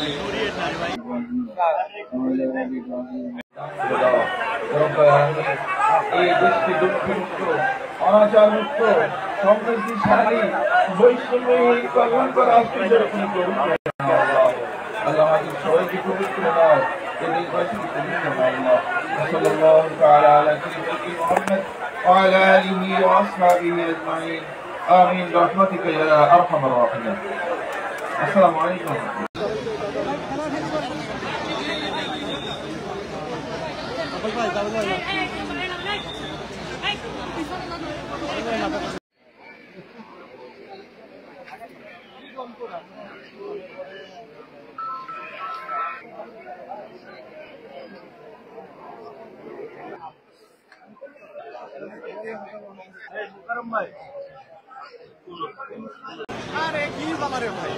এই দেশকে দুঃখমুক্ত, অনাচারমুক্ত, সমৃদ্ধিশালী, বৈষম্যহীন কল্যাণকর রাষ্ট্র যেরকম করুন। আল্লাহ আমাদের সবাইকে পবিত্র নাও, এই দেশবাসীকে পবিত্র নাও। আল্লাহ সাল্লাল্লাহু তাআলা আলা সাইয়্যিদিনা মুহাম্মদ ওয়া আলা আলিহি ওয়া আসহাবিহি আজমাইন। আমিন বিরহমাতিকা ইয়া আরহামার রাহিমিন। আসসালামু আলাইকুম। আরে কি বাবা রে ভাই।